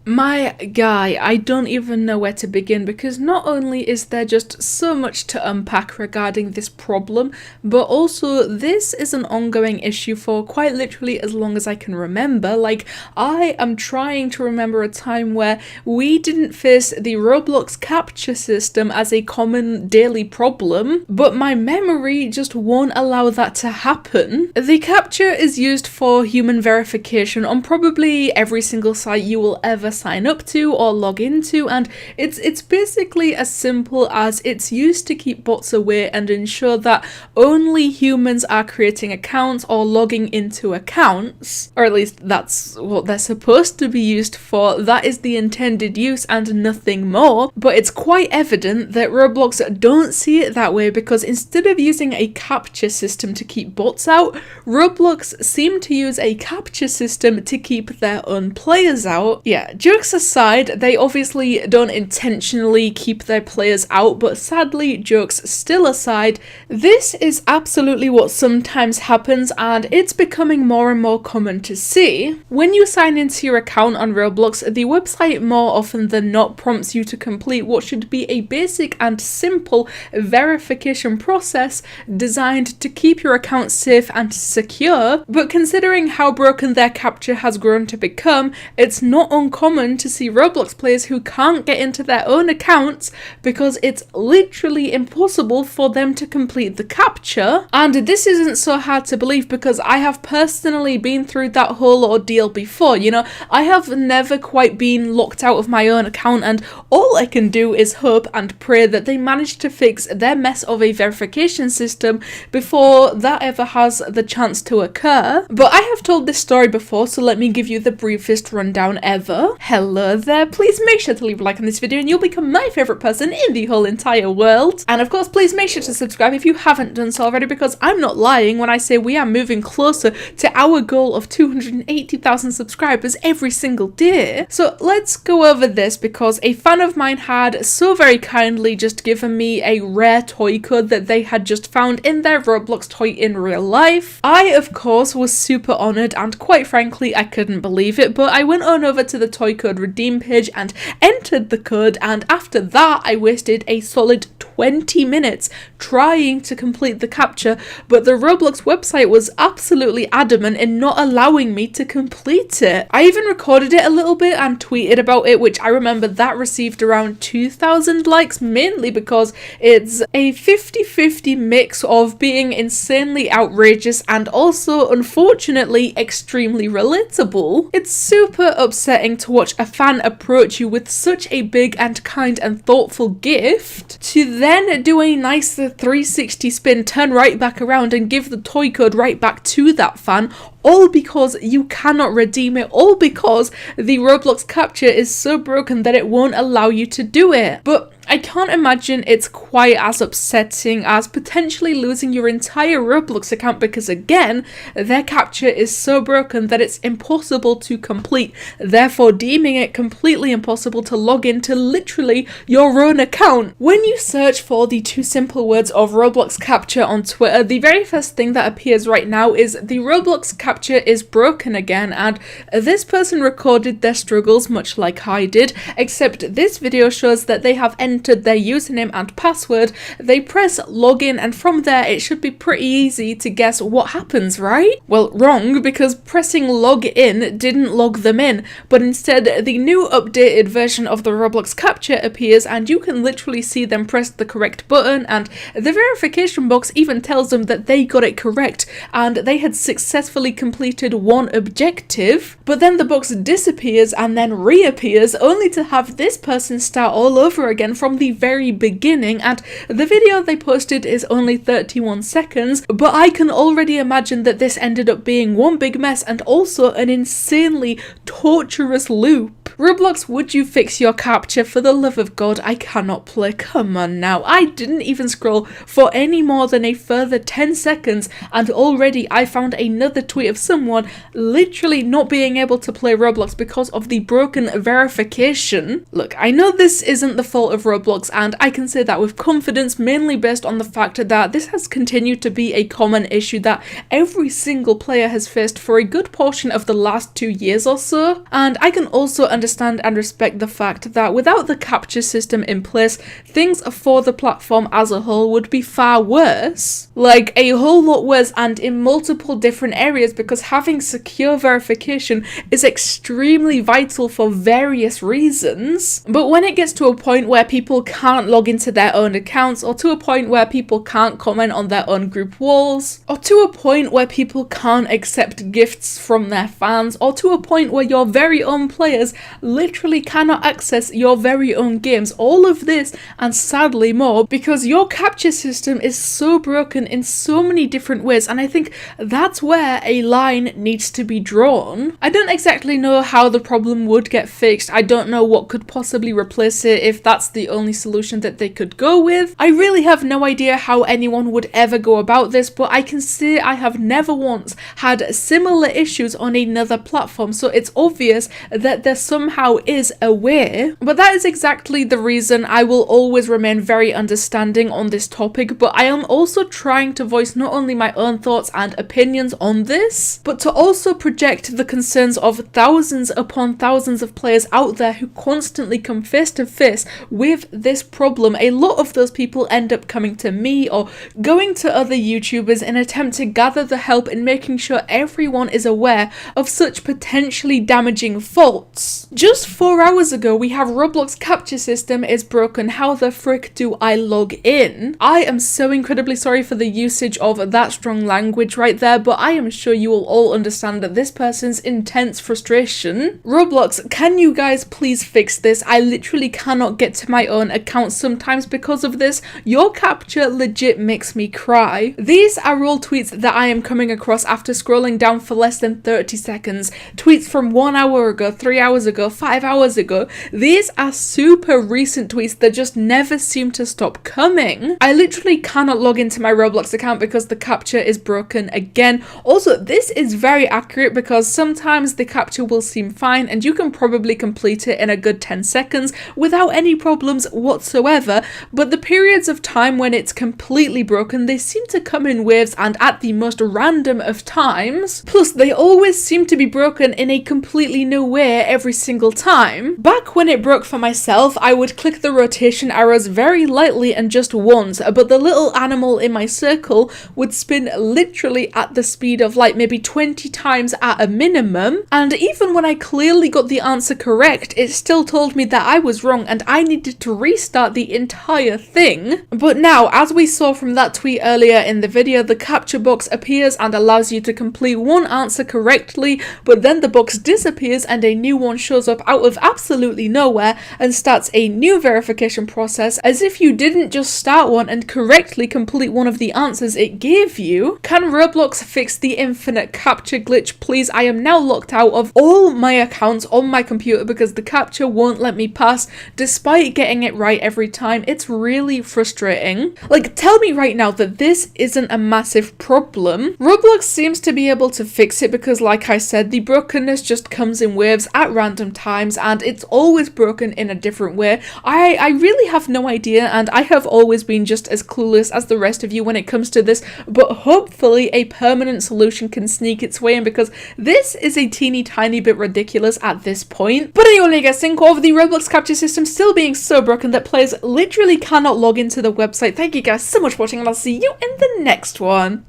My guy, I don't even know where to begin because not only is there just so much to unpack regarding this problem, but also this is an ongoing issue for quite literally as long as I can remember. Like, I am trying to remember a time where we didn't face the Roblox captcha system as a common daily problem, but my memory just won't allow that to happen. The captcha is used for human verification on probably every single site you will ever sign up to or log into, and it's basically as simple as it's used to keep bots away and ensure that only humans are creating accounts or logging into accounts, or at least that's what they're supposed to be used for. That is the intended use and nothing more. But it's quite evident that Roblox don't see it that way, because instead of using a captcha system to keep bots out, Roblox seem to use a captcha system to keep their own players out. Yeah, jokes aside, they obviously don't intentionally keep their players out, but sadly, jokes still aside, this is absolutely what sometimes happens, and it's becoming more and more common to see. When you sign into your account on Roblox, the website more often than not prompts you to complete what should be a basic and simple verification process designed to keep your account safe and secure, but considering how broken their captcha has grown to become, it's not uncommon to see Roblox players who can't get into their own accounts because it's literally impossible for them to complete the captcha. And this isn't so hard to believe because I have personally been through that whole ordeal before. You know, I have never quite been locked out of my own account, and all I can do is hope and pray that they manage to fix their mess of a verification system before that ever has the chance to occur. But I have told this story before, so let me give you the briefest rundown ever. Hello there, please make sure to leave a like on this video and you'll become my favourite person in the whole entire world. And of course, please make sure to subscribe if you haven't done so already, because I'm not lying when I say we are moving closer to our goal of 280,000 subscribers every single day. So let's go over this, because a fan of mine had so very kindly just given me a rare toy code that they had just found in their Roblox toy in real life. I, of course, was super honoured, and quite frankly, I couldn't believe it, but I went on over to the toy code redeem page and entered the code, and after that I wasted a solid 20 minutes trying to complete the captcha, but the Roblox website was absolutely adamant in not allowing me to complete it. I even recorded it a little bit and tweeted about it, which I remember that received around 2,000 likes, mainly because it's a 50-50 mix of being insanely outrageous and also, unfortunately, extremely relatable. It's super upsetting to watch a fan approach you with such a big and kind and thoughtful gift, to then do a nice 360 spin, turn right back around and give the toy code right back to that fan, all because you cannot redeem it, all because the Roblox captcha is so broken that it won't allow you to do it. But I can't imagine it's quite as upsetting as potentially losing your entire Roblox account, because again, their captcha is so broken that it's impossible to complete, therefore deeming it completely impossible to log into literally your own account. When you search for the two simple words of Roblox captcha on Twitter, the very first thing that appears right now is the Roblox captcha is broken again, and this person recorded their struggles much like I did, except this video shows that they have entered their username and password, they press login, and from there it should be pretty easy to guess what happens, right? Well, wrong, because pressing login didn't log them in, but instead the new updated version of the Roblox captcha appears, and you can literally see them press the correct button, and the verification box even tells them that they got it correct and they had successfully completed one objective. But then the box disappears and then reappears, only to have this person start all over again from the very beginning, and the video they posted is only 31 seconds, but I can already imagine that this ended up being one big mess and also an insanely torturous loop. Roblox, would you fix your captcha? For the love of God, I cannot play. Come on now. I didn't even scroll for any more than a further 10 seconds and already I found another tweet of someone literally not being able to play Roblox because of the broken verification. Look, I know this isn't the fault of Roblox, and I can say that with confidence, mainly based on the fact that this has continued to be a common issue that every single player has faced for a good portion of the last 2 years or so, and I can also understand understand and respect the fact that without the captcha system in place, things for the platform as a whole would be far worse. Like a whole lot worse, and in multiple different areas, because having secure verification is extremely vital for various reasons. But when it gets to a point where people can't log into their own accounts, or to a point where people can't comment on their own group walls, or to a point where people can't accept gifts from their fans, or to a point where your very own players literally cannot access your very own games, all of this and sadly more, because your captcha system is so broken in so many different ways, and I think that's where a line needs to be drawn. I don't exactly know how the problem would get fixed. I don't know what could possibly replace it if that's the only solution that they could go with. I really have no idea how anyone would ever go about this, but I can say I have never once had similar issues on another platform, so it's obvious that there somehow is a way. But that is exactly the reason I will always remain very understanding on this topic, but I am also trying to voice not only my own thoughts and opinions on this, but to also project the concerns of thousands upon thousands of players out there who constantly come face to face with this problem. A lot of those people end up coming to me or going to other YouTubers in an attempt to gather the help in making sure everyone is aware of such potentially damaging faults. Just 4 hours ago, we have Roblox captcha system is broken. How the frick do I log in? I am so incredibly sorry for the usage of that strong language right there, but I am sure you will all understand that this person's intense frustration. Roblox, can you guys please fix this? I literally cannot get to my own account sometimes because of this. Your captcha legit makes me cry. These are all tweets that I am coming across after scrolling down for less than 30 seconds. Tweets from 1 hour ago, 3 hours ago, 5 hours ago. These are super recent tweets that just never seem to stop coming. I literally cannot log into my Roblox account because the captcha is broken again. Also, this is very accurate because sometimes the captcha will seem fine and you can probably complete it in a good 10 seconds without any problems whatsoever, but the periods of time when it's completely broken, they seem to come in waves and at the most random of times. Plus, they always seem to be broken in a completely new way every single time. Back when it broke for myself, I would click the rotation arrows very lightly and just once, but the little animal in my circle would spin literally at the speed of light, maybe 20 times at a minimum, and even when I clearly got the answer correct, it still told me that I was wrong and I needed to restart the entire thing. But now, as we saw from that tweet earlier in the video, the captcha box appears and allows you to complete one answer correctly, but then the box disappears and a new one shows up out of absolutely nowhere and starts a new verification process as if you didn't just start one and correctly complete one of the answers it gave you. Can Roblox fix the infinite captcha glitch, please? I am now locked out of all my accounts on my computer because the captcha won't let me pass despite getting it right every time. It's really frustrating. Like, tell me right now that this isn't a massive problem. Roblox seems to be able to fix it because, like I said, the brokenness just comes in waves at random times and it's always broken in a different way. I really have no idea, and I have always been just as clueless as the rest of you when it comes to this, but hopefully a permanent solution can sneak its way in because this is a teeny tiny bit ridiculous at this point. But anyway, you guys think of the Roblox captcha system still being so broken that players literally cannot log into the website. Thank you guys so much for watching and I'll see you in the next one.